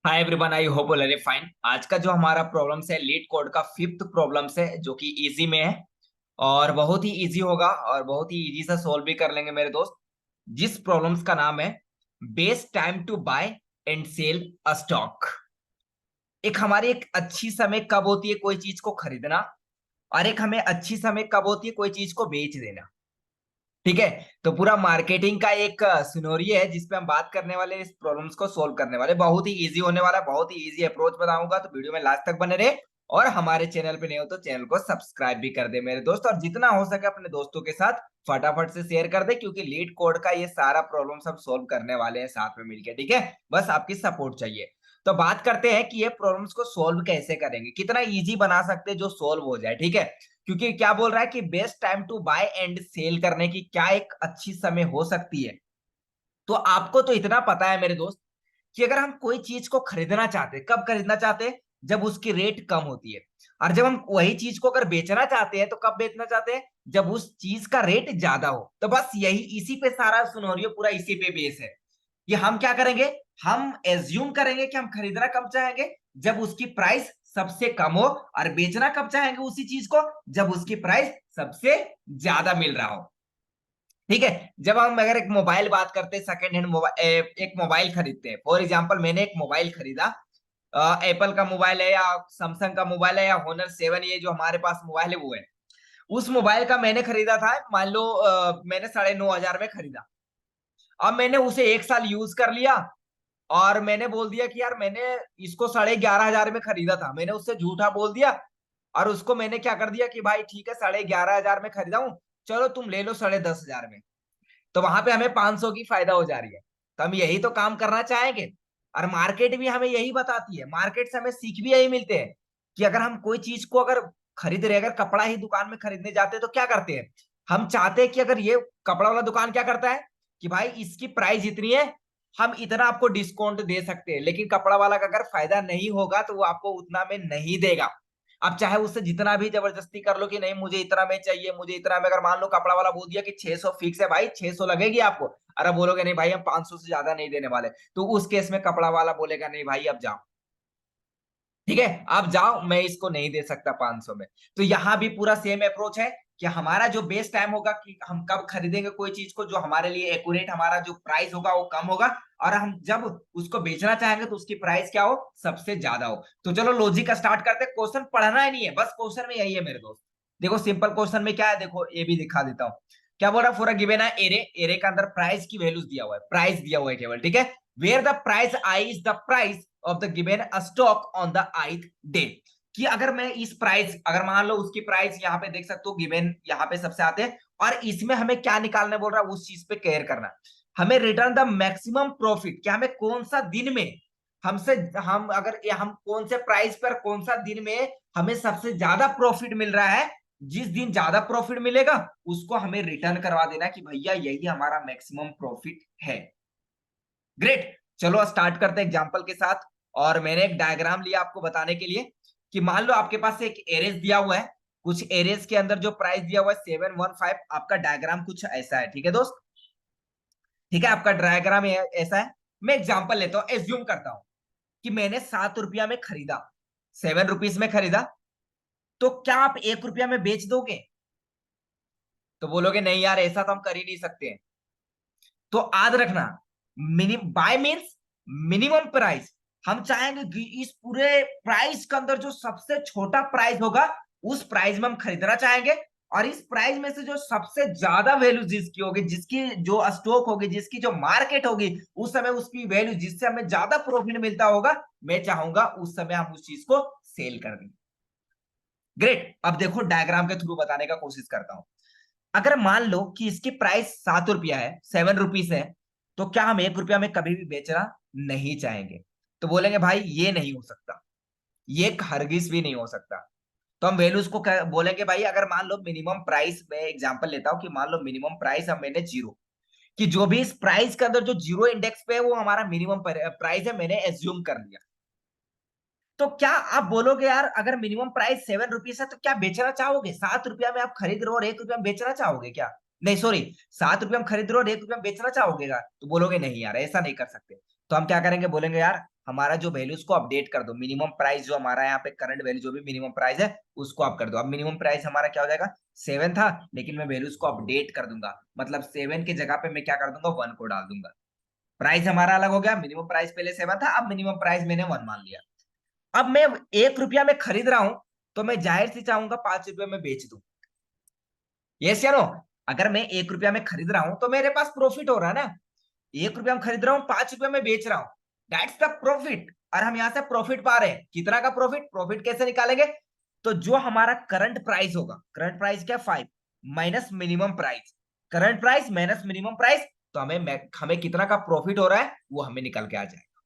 Hi everyone, I hope all are fine. आज का जो हमारा प्रॉब्लम्स है लीड कोड का फिफ्थ प्रॉब्लम्स है जो कि इजी में है और बहुत ही इजी होगा और बहुत ही इजी से सॉल्व भी कर लेंगे मेरे दोस्त। जिस प्रॉब्लम्स का नाम है best time to buy and sell a stock. एक अच्छी समय कब होती है कोई चीज को खरीदना, और एक हमें अच्छी समय कब होती है कोई चीज को बेच देना। ठीक है, तो पूरा मार्केटिंग का एक सिनोरियो है जिसपे हम बात करने वाले, इस प्रॉब्लम्स को सॉल्व करने वाले। बहुत ही इजी होने वाला है, बहुत ही इजी अप्रोच बताऊंगा, तो वीडियो में लास्ट तक बने रहे। और हमारे चैनल पे नहीं हो तो चैनल को सब्सक्राइब भी कर दे मेरे दोस्त, और जितना हो सके अपने दोस्तों के साथ फटाफट से शेयर कर दे, क्योंकि लीड कोड का ये सारा प्रॉब्लम सब सॉल्व करने वाले हैं साथ में मिलकर। ठीक है, बस आपकी सपोर्ट चाहिए। तो बात करते हैं कि ये प्रॉब्लम्स को सॉल्व कैसे करेंगे, कितना इजी बना सकते हैं जो सॉल्व हो जाए। ठीक है, क्योंकि क्या बोल रहा है कि best time to buy and sell करने की क्या एक अच्छी समय हो सकती है। तो आपको तो इतना पता है मेरे दोस्त कि अगर हम कोई चीज को खरीदना चाहते हैं, कब खरीदना चाहते हैं? जब उसकी रेट कम होती है। और जब हम वही चीज को अगर बेचना चाहते हैं तो कब बेचना चाहते हैं? जब उस चीज का रेट ज्यादा हो। तो बस यही, इसी पे सारा सिनेरियो पूरा इसी पे बेस है कि हम क्या करेंगे। हम एज्यूम करेंगे कि हम खरीदना कब चाहेंगे, जब उसकी प्राइस सबसे कम हो, और बेचना कब चाहेंगे उसी चीज को, जब उसकी प्राइस सबसे ज्यादा मिल रहा हो। ठीक है, जब हम अगर एक मोबाइल बात करते हैं, सेकंड हैंड मोबाइल, एक मोबाइल खरीदते हैं। फॉर एग्जांपल मैंने एक मोबाइल खरीदा, एप्पल का मोबाइल है या सैमसंग का मोबाइल है या होनर 7, ये जो हमारे पास मोबाइल है वो है। उस मोबाइल का मैंने खरीदा था, मान लो मैंने 9,500 में खरीदा। अब मैंने उसे एक साल यूज कर लिया और मैंने बोल दिया कि यार मैंने इसको 11,500 में खरीदा था। मैंने उससे झूठा बोल दिया और उसको मैंने क्या कर दिया कि भाई ठीक है 11,500 में खरीदा हूँ, चलो तुम ले लो 10,500 में। तो वहां पे हमें 500 की फायदा हो जा रही है। तो हम यही तो काम करना चाहेंगे, और मार्केट भी हमें यही बताती है। मार्केट से हमें सीख भी यही मिलते हैं कि अगर हम कोई चीज को अगर खरीद रहे, अगर कपड़ा ही दुकान में खरीदने जाते हैं तो क्या करते हैं? हम चाहते हैं कि अगर ये कपड़ा वाला दुकान क्या करता है कि भाई इसकी प्राइस इतनी है, हम इतना आपको डिस्काउंट दे सकते हैं, लेकिन कपड़ा वाला का अगर फायदा नहीं होगा तो वो आपको उतना में नहीं देगा। अब चाहे उससे जितना भी जबरदस्ती कर लो कि नहीं मुझे इतना में चाहिए, मुझे इतना में, अगर मान लो कपड़ा वाला बोल दिया कि 600 फिक्स है भाई, 600 लगेगी आपको, अरे बोलोगे नहीं भाई हम 500 से ज्यादा नहीं देने वाले, तो उस केस में कपड़ा वाला बोलेगा नहीं भाई अब जाओ, ठीक है आप जाओ, मैं इसको नहीं दे सकता 500 में। तो यहाँ भी पूरा सेम अप्रोच है कि हमारा जो बेस्ट टाइम होगा कि हम कब खरीदेंगे कोई चीज को, जो हमारे लिए एक्यूरेट हमारा जो प्राइस होगा वो कम होगा, और हम जब उसको बेचना चाहेंगे तो उसकी प्राइस क्या हो, सबसे ज्यादा हो। तो चलो लॉजिक का स्टार्ट करते हैं। क्वेश्चन पढ़ना ही नहीं है, बस क्वेश्चन में यही है मेरे दोस्त। देखो सिंपल क्वेश्चन में क्या है, देखो ये भी दिखा देता हूँ। क्या बोल रहा है, फॉर अ गिवन है एरे, एरे का अंदर प्राइस की वैल्यूज दिया हुआ है, प्राइस दिया हुआ है केवल। ठीक है, where the price I is the price of the given stock on the ith day. कि अगर मैं इस प्राइस, अगर मान लो उसकी प्राइस यहाँ पे देख सकते हो, गिवन यहाँ पे सबसे आते हैं, और इसमें हमें क्या निकालने बोल रहा है, उस चीज पे केयर करना। हमें रिटर्न द मैक्सिमम प्रॉफिट, क्या हमें कौन सा दिन में हमसे, हम अगर हम कौन से प्राइस पर कौन सा दिन में हमें सबसे ज्यादा प्रॉफिट मिल रहा है, जिस दिन ज्यादा प्रॉफिट मिलेगा उसको हमें रिटर्न करवा देना कि भैया यही हमारा मैक्सिमम प्रॉफिट है। ग्रेट, चलो स्टार्ट करते हैं एग्जांपल के साथ। और मैंने एक डायग्राम लिया आपको बताने के लिए कि मान लो आपके पास एक एरेज दिया हुआ है, कुछ एरेज के अंदर जो प्राइस दिया हुआ है 715, आपका डायग्राम कुछ ऐसा है। ठीक है दोस्त, ठीक है आपका डायग्राम ऐसा है। मैं एग्जांपल लेता हूं, एज्यूम करता हूं कि मैंने 7 रुपया में खरीदा, 7 रुपीज में खरीदा, तो क्या आप 1 रुपया में बेच दोगे? तो बोलोगे नहीं यार ऐसा तो हम कर ही नहीं सकते। तो याद रखना, बाय मीन्स मिनिमम प्राइस। हम चाहेंगे कि इस पूरे प्राइस के अंदर जो सबसे छोटा प्राइस होगा उस प्राइस में हम खरीदना चाहेंगे, और इस प्राइस में से जो सबसे ज्यादा वैल्यू जिसकी होगी, जिसकी जो स्टॉक होगी, जिसकी जो मार्केट होगी, उस समय उसकी वैल्यू जिससे हमें ज्यादा प्रॉफिट मिलता होगा, मैं चाहूंगा उस समय हम उस चीज को सेल कर दें। ग्रेट, अब देखो डायग्राम के थ्रू बताने का कोशिश करता हूं। अगर मान लो कि इसकी प्राइस 7 रुपया है, 7 रुपीज है, तो क्या हम 1 रुपया में कभी भी बेचना नहीं चाहेंगे? तो बोलेंगे भाई ये नहीं हो सकता, ये हरगिज भी नहीं हो सकता। तो हम वैल्यूज को बोलेंगे भाई, अगर मान लो मिनिमम प्राइस, मैं एग्जांपल लेता हूं कि मान लो मिनिमम प्राइस हम मैंने जीरो, कि जो भी इस प्राइस के अंदर जो जीरो इंडेक्स पे है वो हमारा मिनिमम प्राइस है, मैंने एज्यूम कर लिया। तो क्या आप बोलोगे यार अगर मिनिमम प्राइस 7 रुपीज है तो क्या बेचना चाहोगे? 7 रुपया में आप खरीद रहे हो और 1 रुपया में बेचना चाहोगे क्या? नहीं सॉरी, 7 रुपया में खरीद रहे हो और 1 रुपया में बेचना चाहोगे क्या? तो बोलोगे नहीं यार ऐसा नहीं कर सकते। तो हम क्या करेंगे, बोलेंगे यार हमारा जो वैल्यूज को अपडेट कर दो। मिनिमम प्राइस जो हमारा यहाँ पे करंट वैल्यू जो भी मिनिमम प्राइस है उसको आप कर दो। अब मिनिमम प्राइस हमारा क्या हो जाएगा, 7 था, लेकिन मैं वैल्यूज को अपडेट कर दूंगा, मतलब 7 की जगह पे मैं क्या कर दूंगा, 1 को डाल दूंगा। प्राइस हमारा अलग हो गया, मिनिमम प्राइस पहले 7 था, अब मिनिमम प्राइस मैंने 1 मान लिया। अब मैं 1 रुपया में खरीद रहा हूं, तो मैं जाहिर सी चाहूंगा 5 रुपये में बेच दूं। यस या नो? अगर मैं 1 रुपया में खरीद रहा हूं तो मेरे पास प्रॉफिट हो रहा है ना। 1 रुपया में खरीद रहा हूँ, 5 रुपये में बेच रहा हूँ, दैट्स द प्रॉफिट। और हम यहां से प्रॉफिट पा रहे हैं। कितना का प्रॉफिट? प्रॉफिट कैसे निकालेंगे? तो जो हमारा करंट प्राइस होगा, करंट प्राइस क्या, 5 minus minimum price, current price minus minimum price, तो हमें कितना का प्रॉफिट हो रहा है वो हमें निकल के आ जाएगा।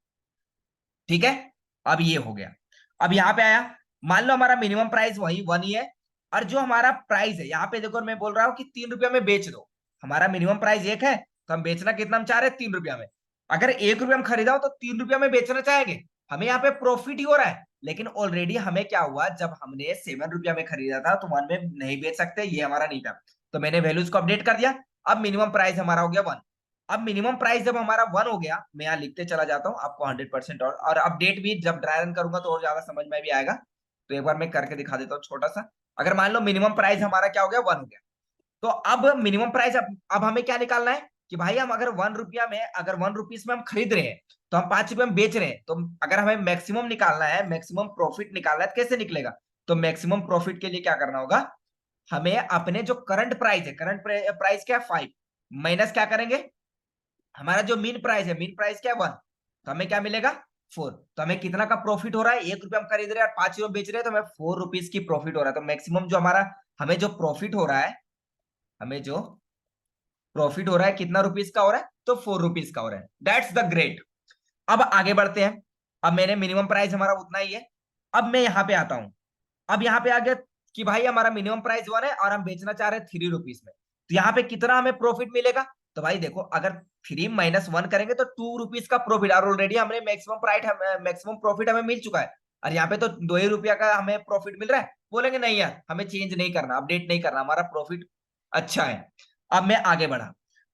ठीक है, अब ये हो गया। अब यहां पे आया, मान लो हमारा मिनिमम प्राइस वही 1 ही है, और जो हमारा प्राइस है यहाँ पे देखो, मैं बोल रहा हूँ कि 3 रुपया में बेच दो। हमारा मिनिमम प्राइस 1 है, तो हम बेचना कितना हम चाह रहे हैं, 3 रुपया में। अगर 1 रुपया में खरीदा हो तो 3 रुपया में बेचना चाहेंगे, हमें यहाँ पे प्रॉफिट ही हो रहा है। लेकिन ऑलरेडी हमें क्या हुआ, जब हमने 7 रुपया में खरीदा था तो 1 में नहीं बेच सकते, ये हमारा नहीं था, तो मैंने वैल्यूज को अपडेट कर दिया। अब मिनिमम प्राइस हमारा हो गया 1। अब मिनिमम प्राइस जब हमारा 1 हो गया, मैं यहाँ लिखते चला जाता हूँ आपको 100%, और अपडेट भी जब ड्राई रन करूंगा तो और ज्यादा समझ में भी आएगा। तो एक बार मैं करके दिखा देता हूँ छोटा सा। अगर मान लो मिनिमम प्राइस हमारा क्या हो गया, 1 हो गया, तो अब मिनिमम प्राइस, अब हमें क्या निकालना है कि भाई हम अगर 1 रुपया में, अगर 1 रुपीज में हम खरीद रहे हैं तो हम 5 रुपये में बेच रहे हैं, तो अगर हमें मैक्सिमम निकालना है, मैक्सिमम प्रॉफिट निकालना है, तो कैसे निकलेगा? तो मैक्सिमम प्रॉफिट के लिए क्या करना होगा, हमें अपने जो करंट प्राइस है, करंट प्राइस क्या है 5, माइनस क्या करेंगे, हमारा जो मीन प्राइस है, मीन प्राइस क्या है 1, तो हमें क्या मिलेगा 4। तो हमें कितना का प्रॉफिट हो रहा है, 1 रुपया हम खरीद रहे हैं और 5 रुपये बेच रहे हैं, तो हमें 4 रुपीज की प्रॉफिट हो रहा है। तो मैक्सिमम जो हमारा, हमें जो प्रॉफिट हो रहा है, हमें जो प्रॉफिट हो रहा है कितना रुपीज का हो रहा है, तो 4 रुपीज का हो रहा है। That's the great. अब आगे बढ़ते हैं। अब मैंने मिनिमम प्राइस हमारा उतना ही है। अब मैं यहाँ पे आता हूँ। अब यहाँ पे आ गया कि भाई हमारा मिनिमम प्राइस 1 है और हम बेचना चाह रहे हैं 3 रुपीज में, तो यहाँ पे कितना हमें प्रॉफिट मिलेगा? तो भाई देखो, अगर 3 - 1 करेंगे तो 2 रुपीज का प्रॉफिट, और ऑलरेडी हमने मैक्सिमम प्रॉफिट हमें मिल चुका है, और यहाँ पे तो 2 ही रुपया का हमें प्रॉफिट मिल रहा है। बोलेंगे नहीं यार, हमें चेंज नहीं करना, अपडेट नहीं करना, हमारा प्रॉफिट अच्छा है। अब मैं आगे बढ़ा।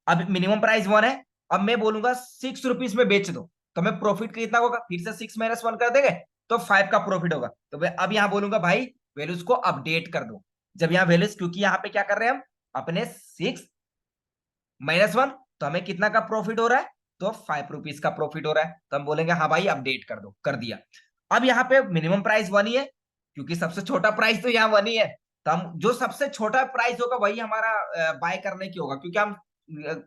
अब मिनिमम प्राइस 1 है, अब मैं बोलूंगा 6 रुपीज में बेच दो, तो हमें प्रॉफिट कितना होगा, फिर से 6 - 1 कर देंगे तो 5 का प्रॉफिट होगा। तो मैं अब यहाँ बोलूंगा भाई वैल्यूज को अपडेट कर दो। जब यहाँ वैल्यूज, क्योंकि यहाँ पे क्या कर रहे हैं हम, अपने 6 - 1, तो हमें कितना का प्रॉफिट हो रहा है, तो 5 रुपीज का प्रॉफिट हो रहा है, तो हम बोलेंगे हाँ भाई अपडेट कर दो, कर दिया। अब यहाँ पे मिनिमम प्राइस 1 ही है, क्योंकि सबसे छोटा प्राइस तो यहाँ 1 ही है, तो हम जो सबसे छोटा प्राइस होगा वही हमारा बाय करने की होगा, क्योंकि हम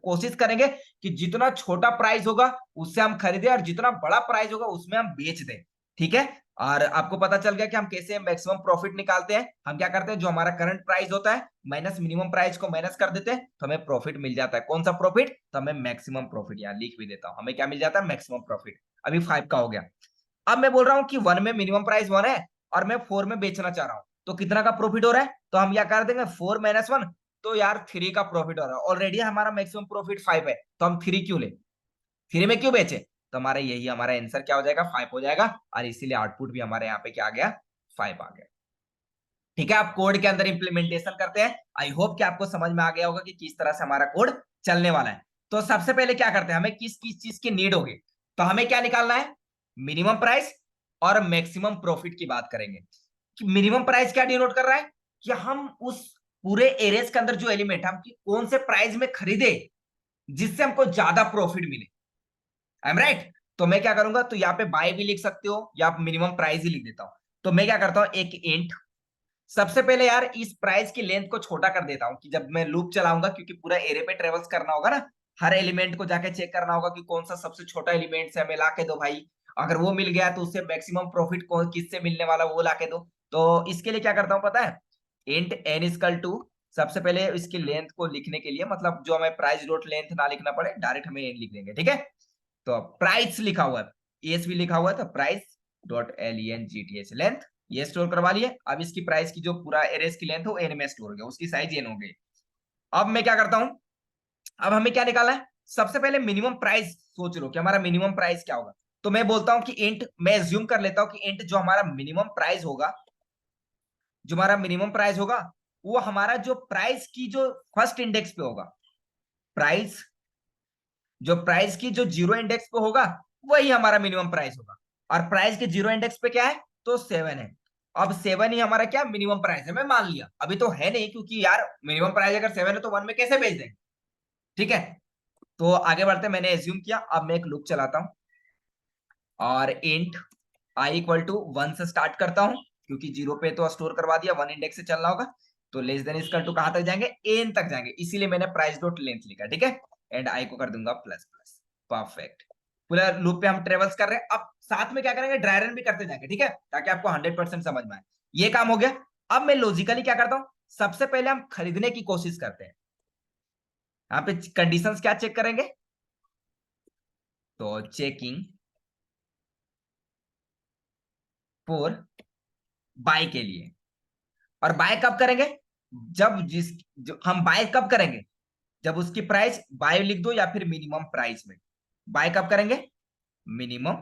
कोशिश करेंगे कि जितना छोटा प्राइस होगा उससे हम खरीदे, और जितना बड़ा प्राइस होगा उसमें हम बेच दें। ठीक है, और आपको पता चल गया कि हम कैसे मैक्सिमम प्रॉफिट निकालते हैं। हम क्या करते हैं, जो हमारा करंट प्राइस होता है माइनस मिनिमम प्राइस को माइनस कर देते हैं, तो हमें प्रॉफिट मिल जाता है। कौन सा प्रॉफिट? तो हमें मैक्सिमम प्रॉफिट, यहाँ लिख भी देता हूं, हमें क्या मिल जाता है, मैक्सिमम प्रॉफिट। अभी 5 का हो गया। अब मैं बोल रहा हूँ कि 1 में मिनिमम प्राइस 1 है और मैं 4 में बेचना चाह रहा हूँ, तो कितना का प्रॉफिट हो रहा है, तो हम क्या कर देंगे 4 - 1, तो यार 3 का प्रॉफिट हो रहा है। ऑलरेडी हमारा मैक्सिमम प्रॉफिट 5 है, तो हम 3 क्यों ले, 3 में क्यों बेचे? तो हमारा यही, हमारा आंसर क्या हो जाएगा, 5 हो जाएगा, और इसीलिए आउटपुट भी हमारे यहाँ पे क्या आ गया, 5 आ गया। ठीक है, आप कोड के अंदर इंप्लीमेंटेशन करते हैं। आई होप कि आपको समझ में आ गया होगा कि किस तरह से हमारा कोड चलने वाला है। तो सबसे पहले क्या करते हैं, हमें किस किस चीज की नीड होगी, तो हमें क्या निकालना है, मिनिमम प्राइस और मैक्सिमम प्रॉफिट की बात करेंगे। कि मिनिमम प्राइस क्या डिनोट कर रहा है, कि हम उस पूरे एरेज के अंदर जो एलिमेंट हम कौन से प्राइस में खरीदे जिससे हमको ज्यादा प्रॉफिट मिले। I am right? तो मैं क्या करूंगा, तो यहाँ पे बाय भी लिख सकते हो या आप मिनिमम प्राइस ही लिख देता हूं। तो मैं क्या करता हूं, एक इंट, सबसे पहले यार इस प्राइस की लेंथ को छोटा कर देता हूं, कि जब मैं लूप चलाऊंगा, क्योंकि पूरा एरे पे ट्रेवल्स करना होगा ना, हर एलिमेंट को जाके चेक करना होगा कि कौन सा सबसे छोटा एलिमेंट है, हमें ला के दो भाई। अगर वो मिल गया तो उससे मैक्सिमम प्रॉफिट किससे मिलने वाला वो ला के दो। तो इसके लिए क्या करता हूं पता है, इंट n इक्वल टू, सबसे पहले इसकी लेंथ को लिखने के लिए, मतलब जो हमें प्राइस डॉट लेंथ ना लिखना पड़े, डायरेक्ट हमें n लिख देंगे। ठीक है, तो प्राइस लिखा हुआ है, एस भी लिखा हुआ है, तो प्राइस डॉट LENGTH लेंथ, ये स्टोर करवा लिए। अब इसकी प्राइस की जो पूरा एरेस की लेंथ हो एन में स्टोर हो गया, उसकी साइज एन हो गई। अब मैं क्या करता हूं, अब हमें क्या निकालना है, सबसे पहले मिनिमम प्राइस सोच लो कि हमारा मिनिमम प्राइस क्या होगा। तो मैं बोलता हूं कि इंट, मैं एज्यूम कर लेता हूं कि इंट जो हमारा मिनिमम प्राइस होगा, जो हमारा मिनिमम प्राइस होगा, वो हमारा जो प्राइस की जो फर्स्ट इंडेक्स पे होगा, प्राइस जो प्राइस की जो जीरो इंडेक्स पे होगा वही हमारा मिनिमम प्राइस होगा। और प्राइस के जीरो इंडेक्स पे क्या है, तो 7 है। अब 7 ही हमारा क्या मिनिमम प्राइस है, मैं मान लिया, अभी तो है नहीं क्योंकि यार मिनिमम प्राइस अगर 7 है तो 1 में कैसे भेज दें। ठीक है, तो आगे बढ़ते, मैंने एज्यूम किया, अब मैं एक लूप चलाता हूं और इंट आई इक्वल टू 1 से स्टार्ट करता हूं, क्योंकि जीरो पे तो स्टोर करवा दिया, 1 इंडेक्स से चलना होगा, तो लेस देन इक्वल टू कहां तक जाएंगे, एन तक जाएंगे, इसीलिए मैंने प्राइस डॉट लेंथ लिखा। ठीक है, एंड आई को कर दूंगा प्लस प्लस। परफेक्ट, पूरा लूप पे हम ट्रेवल्स कर रहे हैं। अब साथ में क्या करेंगे, ड्राई रन भी करते जाएंगे, ठीक है, ताकि आपको 100% समझ में आए। ये काम हो गया। अब मैं लॉजिकली क्या करता हूं, सबसे पहले हम खरीदने की कोशिश करते हैं। यहाँ पे कंडीशंस क्या चेक करेंगे, तो चेकिंग फॉर बाय के लिए। और बाय कब करेंगे, जब जो हम बाय कब करेंगे, जब उसकी प्राइस बाय लिख दो या फिर मिनिमम प्राइस में। बाय कब करेंगे, मिनिमम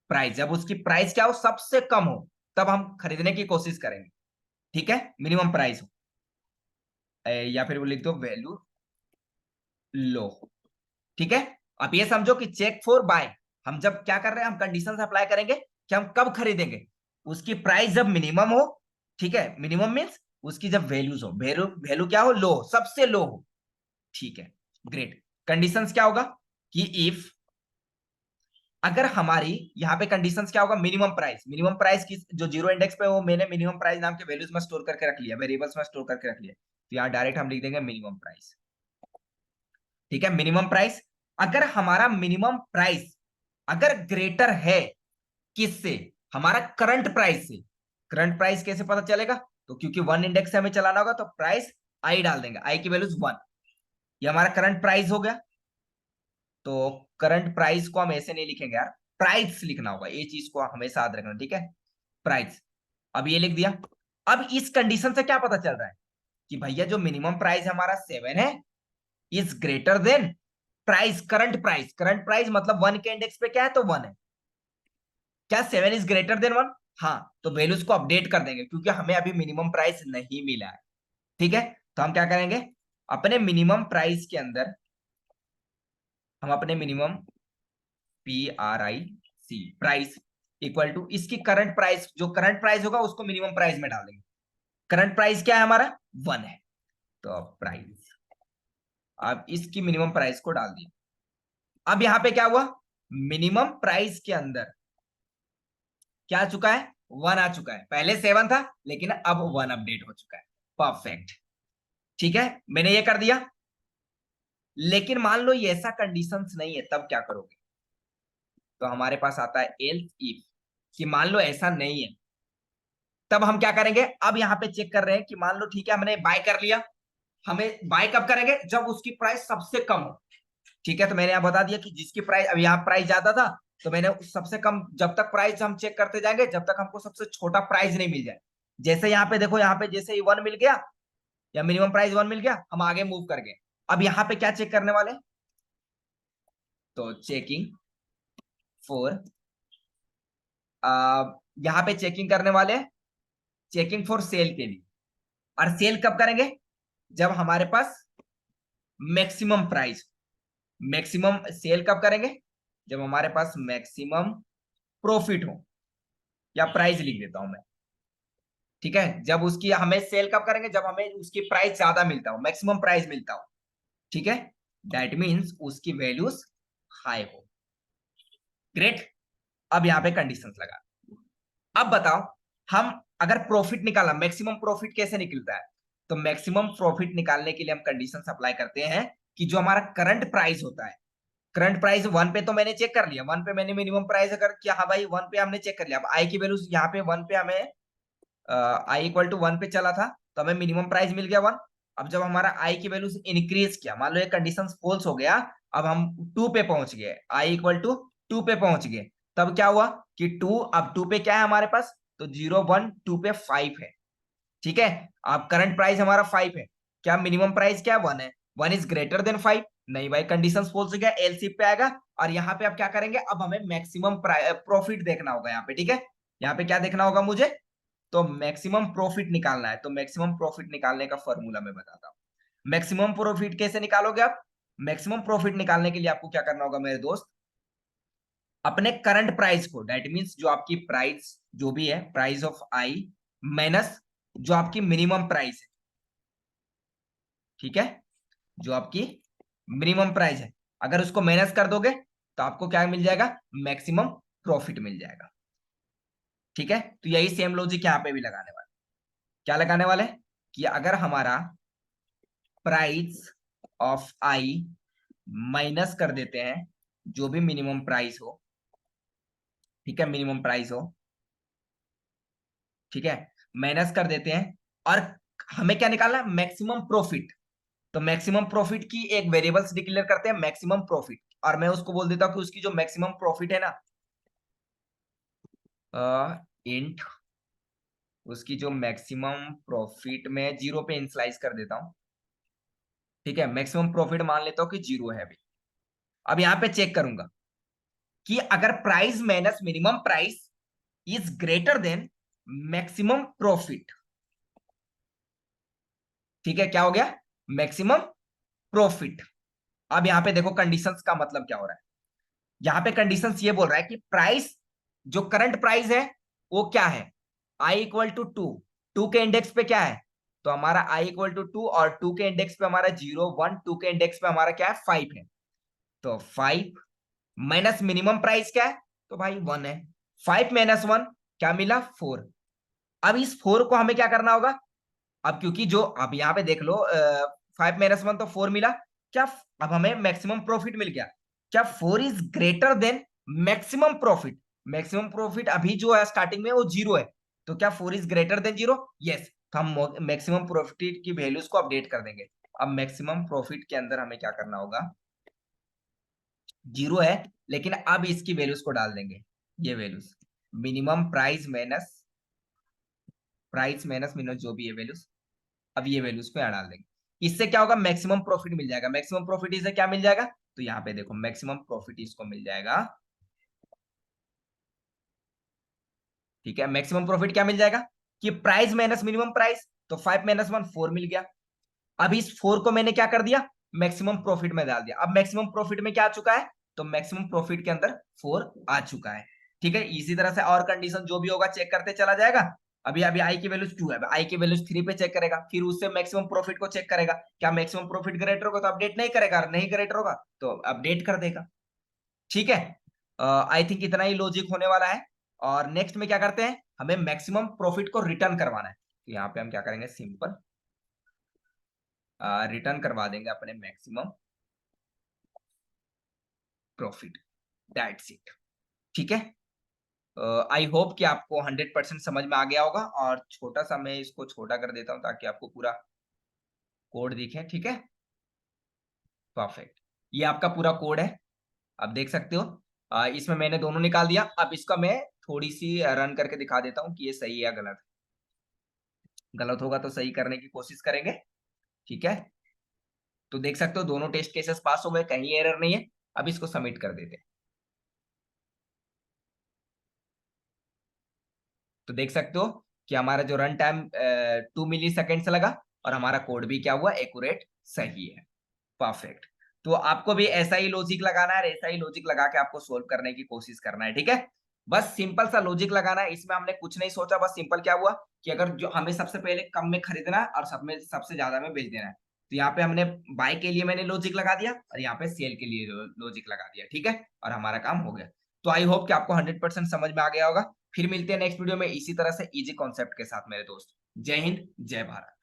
प्राइस, जब उसकी प्राइस क्या हो, सबसे कम हो, तब हम खरीदने की कोशिश करेंगे। ठीक है, मिनिमम प्राइस हो, या फिर वो लिख दो वैल्यू लो। ठीक है, अब ये समझो कि चेक फॉर बाय, हम जब क्या कर रहे हैं, हम कंडीशन अप्लाई करेंगे कि हम कब खरीदेंगे, उसकी प्राइस जब मिनिमम हो। ठीक है, मिनिमम मीन्स उसकी जब वैल्यूज हो, वैल्यू वैल्यू क्या हो, लो, सबसे लो हो। ठीक है, ग्रेट। कंडीशंस क्या होगा कि इफ, अगर हमारी यहाँ पे कंडीशंस क्या होगा, मिनिमम प्राइस की जो जीरो इंडेक्स पे, वो मैंने मिनिमम प्राइस नाम के वैल्यूज में स्टोर करके रख लिया, वेरिएबल्स में स्टोर करके रख लिया, तो यहाँ डायरेक्ट हम लिख देंगे मिनिमम प्राइस। ठीक है, मिनिमम प्राइस, अगर हमारा मिनिमम प्राइस अगर ग्रेटर है किससे, हमारा करंट प्राइस से। करंट प्राइस कैसे पता चलेगा, तो क्योंकि 1 इंडेक्स से हमें चलाना होगा, तो प्राइस आई डाल देंगे, आई की वैल्यूज 1, ये हमारा करंट प्राइस हो गया। तो करंट प्राइस को हम ऐसे नहीं लिखेंगे यार, प्राइस लिखना होगा, ये चीज को हमेशा याद रखना। ठीक है, प्राइस, अब ये लिख दिया। अब इस कंडीशन से क्या पता चल रहा है कि भैया जो मिनिमम प्राइस हमारा 7 है is greater than price, current price. Current price मतलब 1 के इंडेक्स पे क्या है, तो 1 है। क्या 7 इज ग्रेटर देन 1, हाँ, तो वैल्यूज को अपडेट कर देंगे, क्योंकि हमें अभी मिनिमम प्राइस नहीं मिला है। ठीक है, तो हम क्या करेंगे, अपने मिनिमम प्राइस के अंदर हम अपने minimum PRIC price equal to इसकी करंट प्राइस, जो करंट प्राइस होगा उसको मिनिमम प्राइस में डाल देंगे। करंट प्राइस क्या है हमारा, 1 है, तो प्राइस, अब इसकी मिनिमम प्राइस को डाल दिया। अब यहां पे क्या हुआ, मिनिमम प्राइस के अंदर क्या आ चुका है, 1 आ चुका है, पहले 7 था लेकिन अब 1 अपडेट हो चुका है। परफेक्ट, ठीक है, मैंने ये कर दिया। लेकिन मान लो ये ऐसा कंडीशंस नहीं है, तब क्या करोगे, तो हमारे पास आता है एल्स इफ, कि मान लो ऐसा नहीं है, तब हम क्या करेंगे, अब यहाँ पे चेक कर रहे हैं कि मान लो ठीक है हमने बाय कर लिया, हमें बाय कब करेंगे, जब उसकी प्राइस सबसे कम हो। ठीक है, तो मैंने यहाँ बता दिया कि जिसकी प्राइस, अब यहाँ प्राइस ज्यादा था, तो मैंने सबसे कम, जब तक प्राइस हम चेक करते जाएंगे जब तक हमको सबसे छोटा प्राइस नहीं मिल जाए। जैसे यहाँ पे देखो, यहाँ पे जैसे ही 1 मिल गया या मिनिमम प्राइस 1 मिल गया, हम आगे मूव कर गए। अब यहाँ पे क्या चेक करने वाले, तो चेकिंग फॉर, यहाँ पे चेकिंग करने वाले, चेकिंग फॉर सेल के लिए। और सेल कब करेंगे, जब हमारे पास मैक्सिमम प्राइस, मैक्सिमम सेल कब करेंगे, जब हमारे पास मैक्सिमम प्रॉफिट हो, या प्राइस लिख देता हूं मैं। ठीक है, जब उसकी, हमें सेल कब करेंगे, जब हमें उसकी प्राइस ज्यादा मिलता हो, मैक्सिमम प्राइस मिलता हो। ठीक है, दैट मीन्स उसकी वैल्यूज हाई हो। ग्रेट, अब यहाँ पे कंडीशंस लगा। अब बताओ, हम अगर प्रॉफिट निकाला, मैक्सिमम प्रॉफिट कैसे निकलता है, तो मैक्सिमम प्रॉफिट निकालने के लिए हम कंडीशंस अप्लाई करते हैं कि जो हमारा करंट प्राइस होता है, करंट प्राइस 1 पे तो मैंने चेक कर लिया, 1 पे मैंने मिनिमम प्राइस अगर किया, हाँ भाई 1 पे हमने चेक कर लिया, अब आई की वैल्यू यहाँ पे 1 पे हमें, आई इक्वल टू 1 पे चला था, तो हमें मिनिमम प्राइस मिल गया 1। अब जब हमारा आई की वैल्यू इंक्रीज किया, मान लो ये कंडीशन फॉल्स हो गया, अब हम 2 पे पहुंच गए, आई इक्वल टू 2 पे पहुंच गए, तब क्या हुआ कि 2, अब 2 पे क्या है हमारे पास, तो 0 1 2 पे 5 है। ठीक है, अब करंट प्राइस हमारा 5 है, क्या मिनिमम प्राइस क्या है, 1 है, 1 इज ग्रेटर देन 5, नहीं भाई, कंडीशन फॉल्स हो गया, एलसीफ पे आएगा। और यहाँ पे अब क्या करेंगे, अब हमें मैक्सिमम प्रॉफिट देखना होगा यहाँ पे। ठीक है, यहाँ पे क्या देखना होगा मुझे, तो मैक्सिमम प्रॉफिट निकालना है, तो मैक्सिमम प्रॉफिट निकालने का फॉर्मूला मैं बताता हूँ। मैक्सिमम प्रॉफिट कैसे निकालोगे आप, मैक्सिमम प्रॉफिट निकालने के लिए आपको क्या करना होगा मेरे दोस्त, अपने करंट प्राइस को, दैट मीन्स जो आपकी प्राइस जो भी है, प्राइस ऑफ आई माइनस जो आपकी मिनिमम प्राइस है, ठीक है, जो आपकी मिनिमम प्राइस है, अगर उसको माइनस कर दोगे तो आपको क्या मिल जाएगा, मैक्सिमम प्रॉफिट मिल जाएगा। ठीक है, तो यही सेम लॉजिक यहां पे भी लगाने वाले। क्या लगाने वाले कि अगर हमारा प्राइस ऑफ आई माइनस कर देते हैं जो भी मिनिमम प्राइस हो, ठीक है, मिनिमम प्राइस हो, ठीक है, माइनस कर देते हैं, और हमें क्या निकालना है, मैक्सिमम प्रॉफिट। तो मैक्सिमम प्रॉफिट की एक वेरिएबल्स डिक्लेयर करते हैं, मैक्सिमम प्रॉफिट, और मैं उसको बोल देता हूं कि उसकी जो मैक्सिमम प्रॉफिट है ना, इंट उसकी जो मैक्सिमम प्रॉफिट में 0 पे इनिशियलाइज कर देता हूं। ठीक है, मैक्सिमम प्रॉफिट मान लेता हूं कि 0 है अभी। अब यहां पे चेक करूंगा कि अगर price minus minimum price is greater than maximum profit, ठीक है, क्या हो गया, मैक्सिमम प्रॉफिट। अब यहां पे देखो कंडीशंस का मतलब क्या हो रहा है, यहां पे कंडीशंस ये बोल रहा है कि प्राइस, जो करंट प्राइस है वो क्या है, आई इक्वल टू 2, 2 के इंडेक्स पे क्या है, तो हमारा आई इक्वल टू 2, और 2 के इंडेक्स पे हमारा 0 1, 2 के इंडेक्स पे हमारा क्या है, 5 है। तो 5 माइनस मिनिमम प्राइस क्या है, तो भाई 1 है। 5 माइनस 1 क्या मिला, 4। अब इस 4 को हमें क्या करना होगा, अब क्योंकि जो, अब यहाँ पे देख लो, 5 माइनस 1 तो 4 मिला, क्या अब हमें मैक्सिमम प्रॉफिट मिल गया, क्या 4 is greater than maximum profit. Maximum profit अभी जो है स्टार्टिंग में वो 0 है, तो क्या 4 इज ग्रेटर देन 0, यस। तो हम मैक्सिमम प्रॉफिट की वैल्यूज को अपडेट कर देंगे। अब मैक्सिमम प्रॉफिट के अंदर हमें क्या करना होगा, 0 है, लेकिन अब इसकी वैल्यूज को डाल देंगे, ये values, minimum price minus minimum जो भी है वैल्यूज, अब ये वैल्यूज को यहाँ डाल देंगे। इससे क्या होगा, मैक्सिमम प्रॉफिट मिल जाएगा। मैक्सिमम प्रॉफिट इसे क्या मिल जाएगा, तो यहाँ पे देखो मैक्सिमम प्रॉफिट इसको मिल जाएगा, ठीक है, मैक्सिमम प्रॉफिट क्या मिल जाएगा कि प्राइस माइनस मिनिमम प्राइस, तो 5 माइनस 1 4 मिल गया। अब इस 4 को मैंने क्या कर दिया, मैक्सिमम प्रॉफिट में डाल दिया। अब मैक्सिमम प्रॉफिट में क्या आ चुका है, तो मैक्सिमम प्रॉफिट के अंदर 4 आ चुका है। ठीक है, इसी तरह से और कंडीशन जो भी होगा चेक करते चला जाएगा। अभी अभी आई की वैल्यूज 2 है, आई की वैल्यूज 3 पे चेक करेगा, फिर उससे मैक्सिमम प्रॉफिट को चेक करेगा, क्या मैक्सिमम प्रॉफिट ग्रेटर होगा तो अपडेट नहीं करेगा, नहीं ग्रेटर होगा तो अपडेट कर देगा। ठीक है, आई थिंक इतना ही लॉजिक होने वाला है। और नेक्स्ट में क्या करते हैं, हमें मैक्सिमम प्रॉफिट को रिटर्न करवाना है, तो यहाँ पे हम क्या करेंगे, सिंपल रिटर्न करवा देंगे अपने मैक्सिमम प्रॉफिट, दैट्स इट। ठीक है, आई होप कि आपको 100% समझ में आ गया होगा, और छोटा सा मैं इसको छोटा कर देता हूं ताकि आपको पूरा कोड दिखे। ठीक है, परफेक्ट, ये आपका पूरा कोड है, आप देख सकते हो। इसमें मैंने दोनों निकाल दिया। अब इसका मैं थोड़ी सी रन करके दिखा देता हूँ कि ये सही है या गलत। गलत होगा तो सही करने की कोशिश करेंगे। ठीक है, तो देख सकते हो दोनों टेस्ट केसेस पास हो गए, कहीं एरर नहीं है। अब इसको सबमिट कर देते हैं, तो देख सकते हो कि हमारा जो रन टाइम 2 मिली सेकेंड से लगा, और हमारा कोड भी क्या हुआ, एक्यूरेट सही है। परफेक्ट, तो आपको भी ऐसा ही लॉजिक लगाना है, ऐसा ही लॉजिक लगा के आपको सोल्व करने की कोशिश करना है। ठीक है, बस सिंपल सा लॉजिक लगाना है, इसमें हमने कुछ नहीं सोचा, बस सिंपल क्या हुआ कि अगर जो हमें सबसे पहले कम में खरीदना है और सब में सबसे ज्यादा में बेच देना है, तो यहाँ पे हमने बाय के लिए मैंने लॉजिक लगा दिया, और यहाँ पे सेल के लिए लॉजिक लगा दिया। ठीक है, और हमारा काम हो गया। तो आई होप कि आपको 100% समझ में आ गया होगा। फिर मिलते हैं नेक्स्ट वीडियो में इसी तरह से इजी कॉन्सेप्ट के साथ मेरे दोस्त। जय हिंद, जय भारत।